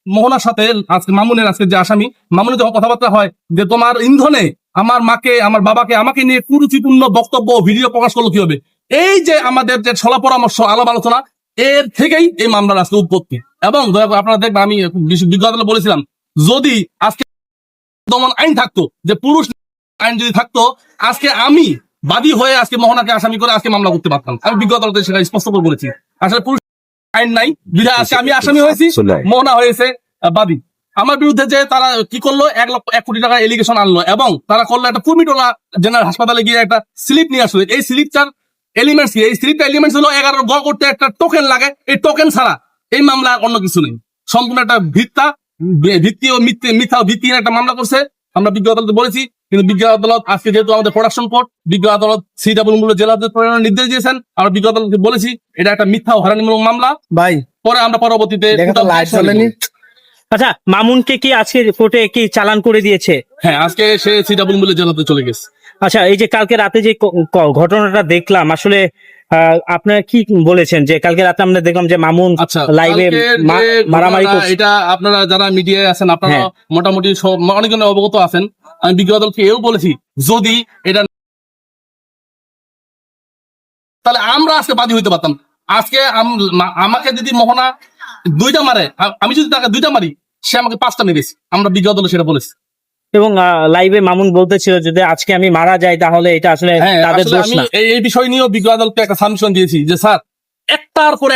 মোহনার সাথে আজকে মামুনের আজকে যে আসামি, মামুনের যখন কথাবার্তা হয় যে তোমার ইন্ধনে আমার মাকে, আমার বাবাকে, আমাকে নিয়ে কুরুচিপূর্ণ বক্তব্য ভিডিও প্রকাশ করলো কি হবে, এই যে আমাদের যে ছলা পরামর্শ আলাপ আলোচনা, এর থেকেই এই মামলার আজকে উৎপত্তি। এবং দয়া করে আপনারা দেখবেন, আমি বিজ্ঞ আদালতে বলেছিলাম, যদি আজকে দমন আইন থাকতো, যে পুরুষ আইন যদি থাকতো, আজকে আমি বাদী হয়ে আজকে মোহনাকে আসামি করে আজকে মামলা করতে পারতাম। আমি বিজ্ঞ আদালতে সেটা স্পষ্ট করে বলেছি। আসলে পুরুষ আইন নাই, বিধায় আজকে আমি আসামি হয়েছি, মোহনা হয়েছে বাদী। আমার বিরুদ্ধে যে তারা কি করলো, 1 কোটি টাকা এলিগেশন আনলো, এবং তারা করলো একটা কুর্মিটোলা জেনারেল হাসপাতালে গিয়ে একটা স্লিপ নিয়ে আসলো। এই স্লিপটার এলিমেন্টস কি? এই স্লিপটা এলিমেন্টস হলো 11 গ করতে একটা টোকেন লাগে। এই টোকেন ছাড়া এই মামলা অন্য কিছু নেই, সম্পূর্ণ একটা ভিত্তি ও মিথ্যা ভিত্তিহীন একটা মামলা করছে। আমরা বিজ্ঞ আদালতে বলেছি, কিন্তু বিজ্ঞ আদালত আজকে যেহেতু আমাদের প্রোডাকশন কোর্ট, বিজ্ঞ আদালত সিডব্লিউ মূল্য জেলা প্রেরণের নির্দেশ দিয়েছেন। আমরা বিজ্ঞ আদালতকে বলেছি এটা একটা মিথ্যা ও হয়রানিমূলক মামলা। ভাই পরে আমরা পরবর্তীতে আচ্ছা, মামুনকে কি আজকে কোর্টে কি চালান করে দিয়েছে? হ্যাঁ, আজকে সে সিডব্লিউ মূল্য জেলাতে চলে গেছে। আচ্ছা, এই যে কালকে রাতে যে ঘটনাটা দেখলাম, আসলে আপনারা কি বলেছেন? যে কালকে রাতে আমরা দেখলাম যে মামুন লাইভে মারামারি করছে। এটা আপনারা যারা মিডিয়ায় আছেন, আপনারা মোটামুটি অনেকজনে অবগত আছেন। আমি বিজ্ঞ আদালতকে এও বলেছি, যদি এটা তাহলে আমরা আজকে বাদী হইতে পারতাম। আজকে আমাকে যদি মোহনা 2টা মারে, আমি যদি তাকে 2টা মারি, সে আমাকে 5টা মেরেছে। আমরা বিজ্ঞ আদালত সেটা বলেছি। এবং লাইভে মামুন বলতেছিল যদি আজকে আমি মারা যাই তাহলে এটা আসলে তাদের দোষ না। এই বিষয় নিয়েও বিজ্ঞ আদালতকে একটা সাবমিশন দিয়েছি যে স্যার, একটার পর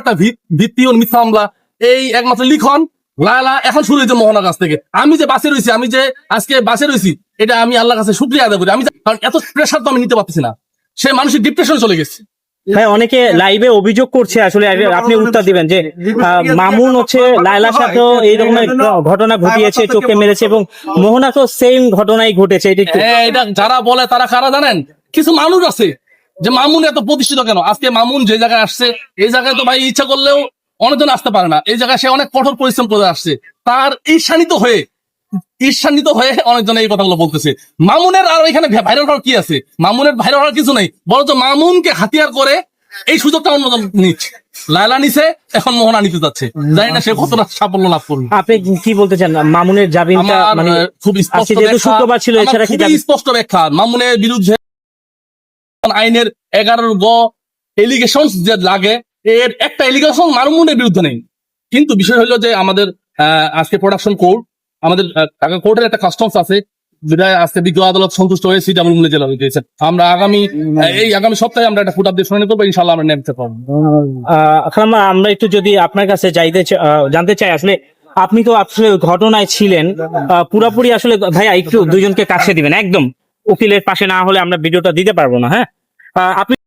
একটা ভিত্তি ও মিথ্যা মামলা, এই একমাত্র লিখন লালা এখন শুরু হয়েছে মোহনার কাছ থেকে। আমি যে বাসে রয়েছি, আমি যে আজকে বাসে রয়েছি, এটা আমি আল্লাহর কাছে শুকরিয়া আদায় করি। আমি কারণ এত প্রেশার তো আমি নিতে পারতেছি না, সে মানসিক ডিপ্রেশনে চলে গেছে। ভাই, অনেকে লাইভে অভিযোগ করছে, আসলে আপনি উত্তর দিবেন, যে মামুন হচ্ছে লায়লার সাথেও এইরকম ঘটনা ঘটিয়েছে, চোখে মেরেছে, এবং মোহনাকেও সেম ঘটনাই ঘটেছে। এটা যারা বলে তারা কারা জানেন? কিছু মানুষ আছে যে মামুন এত প্রতিষ্ঠিত কেন। আজকে মামুন যে জায়গায় আসছে, এই জায়গায় তো ভাই ইচ্ছা করলেও অনেকজন আসতে পারে না। এই জায়গায় সে অনেক কঠোর পরিশ্রম করে আসছে, তার ঈর্ষান্বিত হয়ে অনেকজন এই কথাগুলো বলতেছে। মামুনের আর এখানে ভাইরাল হওয়ার কি আছে? মামুনের ভাইরাল হওয়ার কিছু নেই, বরঞ্চ মামুনকে হাতিয়ার করে এই সুযোগটা অন্যজন নিচ্ছে। লায়লা নিছে, এখন মোহনা নিতে যাচ্ছে। জানি না সে কতটা সাফল্য লাভ করবে। আপনি কি বলতে চান? মামুনের জামিনটা মানে খুব স্পষ্ট, শুক্রবার ছিল, এছাড়া কি স্পষ্ট ব্যাখ্যা মামুনের বিরুদ্ধে আইনের 11 গ এলিগেশন যে লাগে, এর একটা এলিগেশন মামুনের বিরুদ্ধে নেই। কিন্তু বিষয় হলো যে আমাদের আজকে প্রোডাকশন কোর্ট, আমাদের কোর্টের একটা কাস্টমস আছে, যেটা আজকে বিজ্ঞ আদালত সন্তুষ্ট হয়ে সিডব্লিউ মূল্য জেলা দিয়েছে। আমরা আগামী সপ্তাহে আমরা একটা ফুট আপডেট শুনে করবো, ইনশাল্লাহ আমরা নেমতে পারবো। আমরা একটু যদি আপনার কাছে জানতে চাই, আসলে আপনি তো আসলে ঘটনায় ছিলেন পুরাপুরি। আসলে ভাইয়া একটু দুইজনকে কাছে দিবেন, একদম উকিলের পাশে না হলে আমরা ভিডিওটা দিতে পারবো না। হ্যাঁ, আপনি